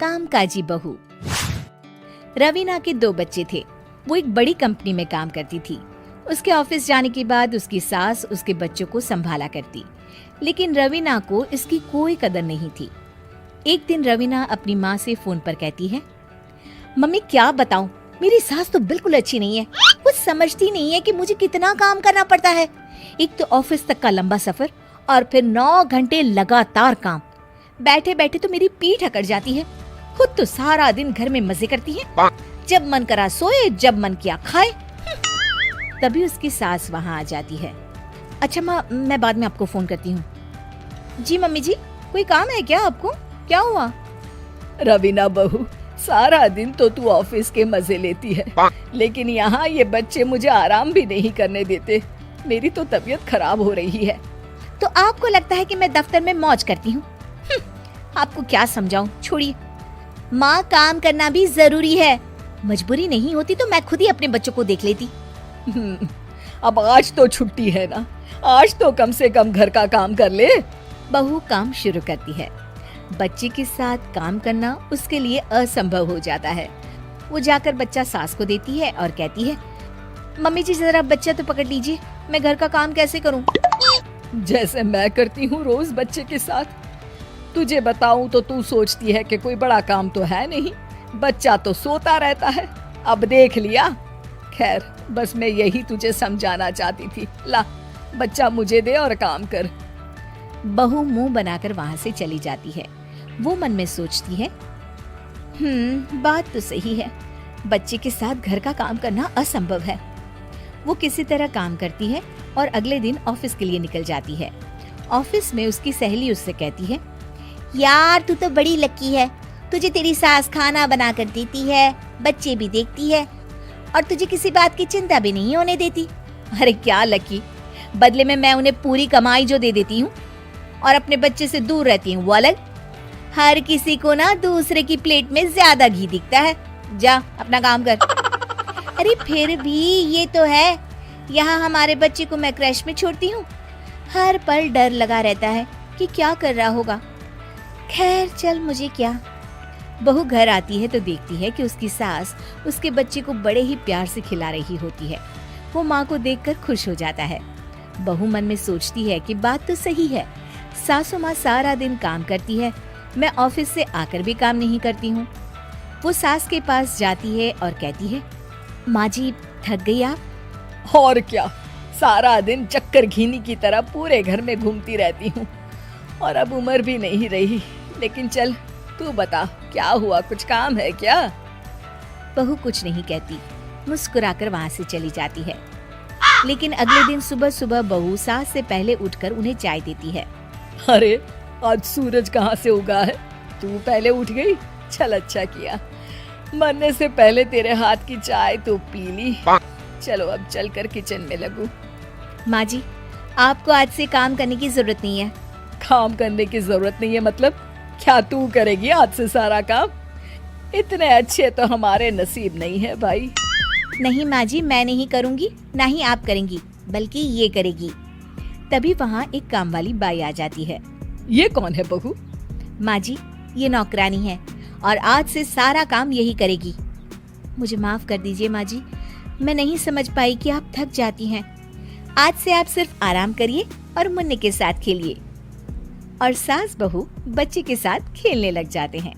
कामकाजी बहू। रवीना के 2 बच्चे थे। वो एक बड़ी कंपनी में काम करती थी। उसके ऑफिस जाने के बाद उसकी सास उसके बच्चों को संभाला करती, लेकिन रवीना को इसकी कोई कदर नहीं थी। एक दिन रवीना अपनी माँ से फोन पर कहती है, मम्मी क्या बताऊं, मेरी सास तो बिल्कुल अच्छी नहीं है। वो समझती नहीं है कि मुझे कितना काम करना पड़ता है। एक तो ऑफिस तक का लंबा सफर और फिर 9 घंटे लगातार काम। बैठे बैठे तो मेरी पीठ अकड़ जाती है। खुद तो सारा दिन घर में मजे करती है, जब मन करा सोए, जब मन किया खाए। तभी उसकी सास वहाँ आ जाती है। अच्छा माँ, मैं बाद में आपको फोन करती हूँ। जी मम्मी जी, कोई काम है क्या आपको? क्या हुआ? रवीना बहू, सारा दिन तो तू ऑफिस के मजे लेती है, लेकिन यहाँ ये बच्चे मुझे आराम भी नहीं करने देते। मेरी तो तबीयत खराब हो रही है। तो आपको लगता है कि मैं दफ्तर में मौज करती हूँ? आपको क्या समझाऊं, छोड़िए। माँ, काम करना भी जरूरी है। मजबूरी नहीं होती तो मैं खुद ही अपने बच्चों को देख लेती। अब आज तो छुट्टी है ना, आज तो कम से कम घर का काम कर ले। बहू काम शुरू करती है। बच्चे के साथ काम करना उसके लिए असंभव हो जाता है। वो जाकर बच्चा सास को देती है और कहती है, मम्मी जी जरा बच्चा तो पकड़ लीजिए, मैं घर का काम कैसे करूं? जैसे मैं करती हूँ रोज बच्चे के साथ। तुझे बताऊं तो तू सोचती है कि कोई बड़ा काम तो है नहीं, बच्चा तो सोता रहता है। अब देख लिया। खैर, बस मैं यही तुझे समझाना चाहती थी। ला, बच्चा मुझे दे और काम कर। बहू मुंह बनाकर वहाँ से चली जाती है। वो मन में सोचती है, बात तो सही है, बच्चे के साथ घर का काम करना असंभव है। वो किसी तरह काम करती है और अगले दिन ऑफिस के लिए निकल जाती है। ऑफिस में उसकी सहेली उससे कहती है, यार तू तो बड़ी लकी है, तुझे तेरी सास खाना बना कर देती है, बच्चे भी देखती है और तुझे किसी बात की चिंता भी नहीं होने देती। अरे क्या लकी, बदले में मैं उन्हें पूरी कमाई जो दे देती हूँ और अपने बच्चे से दूर रहती हूँ, वो अलग। हर किसी को ना दूसरे की प्लेट में ज्यादा घी दिखता है। जा अपना काम कर। अरे फिर भी ये तो है, यहाँ हमारे बच्चे को मैं क्रैश में छोड़ती हूँ, हर पल डर लगा रहता है कि क्या कर रहा होगा। खैर चल, मुझे क्या। बहू घर आती है तो देखती है कि उसकी सास उसके बच्चे को बड़े ही प्यार से खिला रही होती है। वो माँ को देखकर खुश हो जाता है। बहू मन में सोचती है कि बात तो सही है, सासू माँ सारा दिन काम करती है, मैं ऑफिस से आकर भी काम नहीं करती हूँ। वो सास के पास जाती है और कहती है, माँ जी थक गई आप? और क्या, सारा दिन चक्कर घीनी की तरह पूरे घर में घूमती रहती हूँ और अब उम्र भी नहीं रही। लेकिन चल तू बता, क्या हुआ, कुछ काम है क्या? बहू कुछ नहीं कहती, मुस्कुराकर वहाँ से चली जाती है। लेकिन अगले दिन सुबह सुबह बहू सास से पहले उठकर उन्हें चाय देती है। अरे आज सूरज कहाँ से उगा है, तू पहले उठ गई? चल अच्छा किया, मरने से पहले तेरे हाथ की चाय तो पी ली। चलो अब चलकर किचन में लगूं। माँ जी, आपको आज से काम करने की जरूरत नहीं है। काम करने की जरूरत नहीं है मतलब? क्या तू करेगी आज से सारा काम? इतने अच्छे तो हमारे नसीब नहीं है भाई। नहीं माँ जी, मैं नहीं करूँगी, ना ही आप करेंगी, बल्कि ये करेगी। तभी वहाँ एक काम वाली बाई आ जाती है। ये कौन है बहू? माँ जी, ये नौकरानी है और आज से सारा काम यही करेगी। मुझे माफ कर दीजिए माँ जी, मैं नहीं समझ पाई कि आप थक जाती हैं। आज से आप सिर्फ आराम करिए और मुन्ने के साथ खेलिए। और सास बहू बच्चे के साथ खेलने लग जाते हैं।